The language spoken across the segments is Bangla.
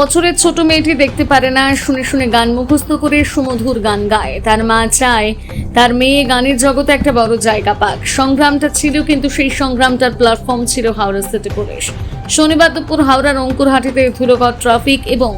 বছরের ছোট মেয়েটি দেখতে পারে না, শুনে শুনে গান মুখস্থ করে সুমধুর গান গায়। তার মা চায় তার মেয়ে গানের জগতে একটা বড় জায়গা পাক। সংগ্রামটা ছিল, কিন্তু সেই সংগ্রামটার প্ল্যাটফর্ম ছিল হাওড়া সিটি পুলিশ। শনিবার দুপুর হাওড়ার অঙ্কুরহাটিতে ধুলোগড় ট্রাফিক এবং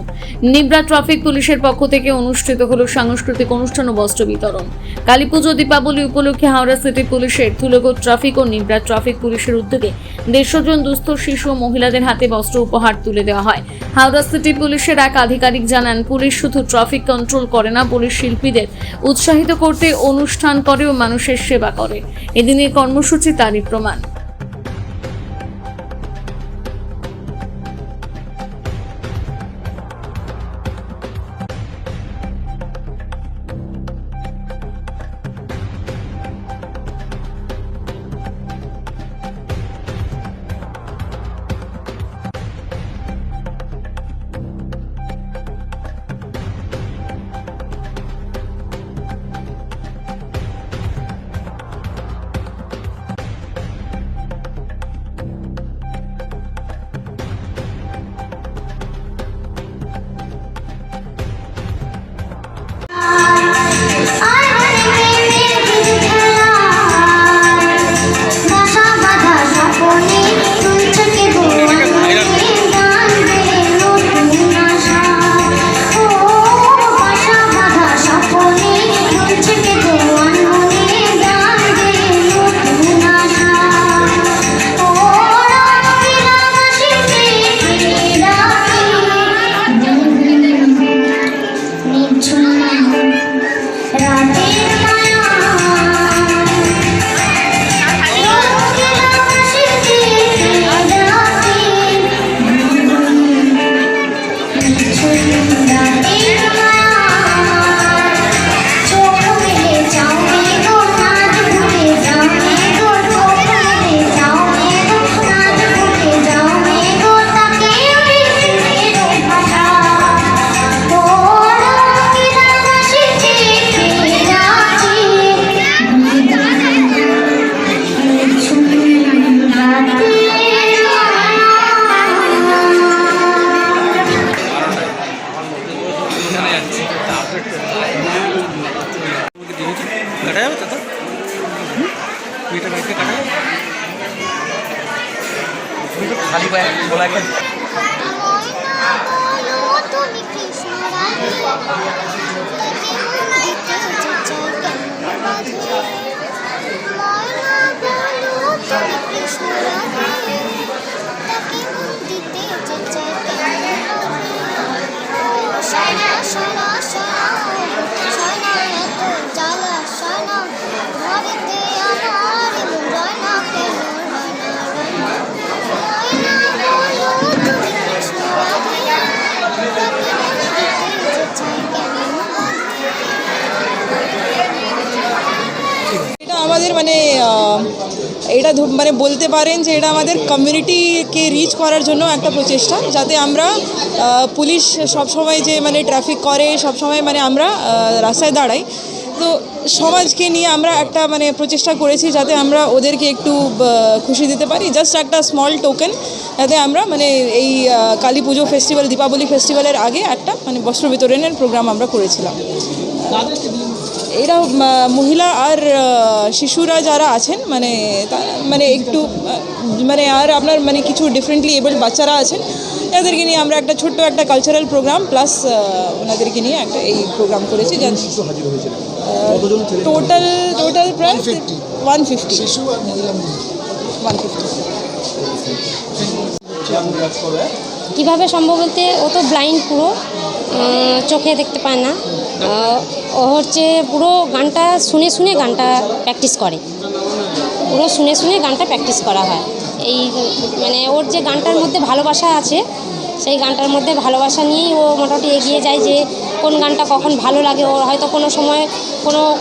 নিবরা ট্রাফিক পুলিশের পক্ষ থেকে অনুষ্ঠিত হলো সাংস্কৃতিক অনুষ্ঠান ও বস্ত্র বিতরণ। কালীপুজো দীপাবলি উপলক্ষে হাওড়া সিটি পুলিশের ধুলোগড় ট্রাফিক ও নিবরা ট্রাফিক পুলিশের উদ্যোগে 150 জন দুস্থ শিশু ও মহিলাদের হাতে বস্ত্র উপহার তুলে দেওয়া হয়। হাওড়া সিটি পুলিশের এক আধিকারিক জানান, পুলিশ শুধু ট্রাফিক কন্ট্রোল করে না, পুলিশ শিল্পীদের উৎসাহিত করতে অনুষ্ঠান করে ও মানুষের সেবা করে। এদিনের কর্মসূচি তারই প্রমাণ। খালি পায়ে বলা একটা আমাদের এটা বলতে পারেন যে এটা আমাদের কমিউনিটিকে রিচ করার জন্য একটা প্রচেষ্টা, যাতে আমরা পুলিশ সবসময় যে ট্রাফিক করে সবসময় আমরা রাস্তায় দাঁড়াই, তো সমাজকে নিয়ে আমরা একটা প্রচেষ্টা করেছি যাতে আমরা ওদেরকে একটু খুশি দিতে পারি। জাস্ট একটা স্মল টোকেন, যাতে আমরা এই কালী পুজো ফেস্টিভ্যাল, দীপাবলি ফেস্টিভ্যালের আগে একটা বস্ত্র বিতরণের প্রোগ্রাম আমরা করেছিলাম। এরা মহিলা আর শিশুরা যারা আছেন একটু আর আপনার কিছু ডিফারেন্টলি এবলড বাচ্চারা আছেন, এদেরকে নিয়ে আমরা একটা ছোট্ট একটা কালচারাল প্রোগ্রাম প্লাস ওনাদেরকে নিয়ে একটা এই প্রোগ্রাম করেছি। টোটাল প্রায় 150। কীভাবে সম্ভব বলতে, ও তো ব্লাইন্ড, পুরো চোখে দেখতে পায় না। ও পুরো গানটা শুনে শুনে গানটা প্র্যাকটিস করে, পুরো শুনে শুনে গানটা প্র্যাকটিস করা হয়। এই ওর যে গানটার মধ্যে ভালোবাসা আছে, সেই গানটার মধ্যে ভালোবাসা নিয়েই ও মোটামুটি এগিয়ে যায়, যে কোন গানটা কখন ভালো লাগে। ওর হয়তো কোনো সময়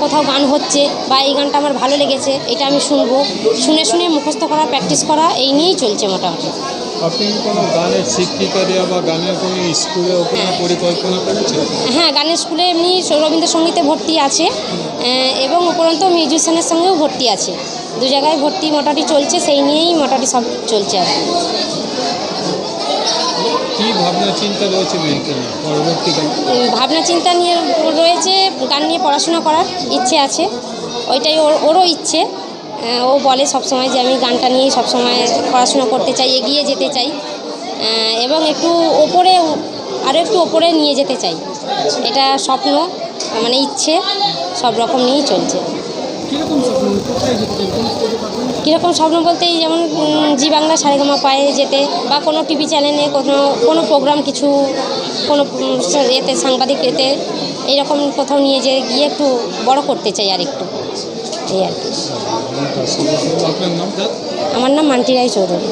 কোথাও গান হচ্ছে বা এই গানটা আমার ভালো লেগেছে, এটা আমি শুনবো, শুনে শুনে মুখস্থ করা, প্র্যাকটিস করা, এই নিয়েই চলছে মোটামুটি। আপনি কোনো গানের শিক্ষিকা দেওয়া বা গানের কোনো স্কুলে কোনো পরিকল্পনা করেছেন? হ্যাঁ, গানের স্কুলে এমনি রবীন্দ্রসঙ্গীতে ভর্তি আছে এবং উপরন্ত মিউজিশিয়ানের সঙ্গেও ভর্তি আছে। দু জায়গায় ভর্তি মোটামুটি চলছে, সেই নিয়েই মোটামুটি সব চলছে আর কি। কি ভাবনা চিন্তা রয়েছে মেয়েকে নিয়ে পরবর্তীকালে? ভাবনা চিন্তা নিয়ে রয়েছে, গান নিয়ে পড়াশোনা করার ইচ্ছে আছে, ওইটাই ওরও ইচ্ছে। ও বলে সবসময় যে আমি গানটা নিয়েই সবসময় পড়াশোনা করতে চাই, এগিয়ে যেতে চাই এবং একটু ওপরে, আরও একটু ওপরে নিয়ে যেতে চাই। এটা স্বপ্ন, মানে ইচ্ছে, সব রকম নিয়েই চলছে। কীরকম স্বপ্ন বলতে এই যেমন জি বাংলা সারেগামা পায়ে যেতে, বা কোনো টিভি চ্যানেলে কোনো প্রোগ্রাম কিছু, কোনো এতে সাংবাদিক এতে এইরকম কোথাও নিয়ে গিয়ে একটু বড় করতে চাই আর একটু, এই আর কি। আপনার নাম? আমার নাম মান্টি রায় চৌধুরী।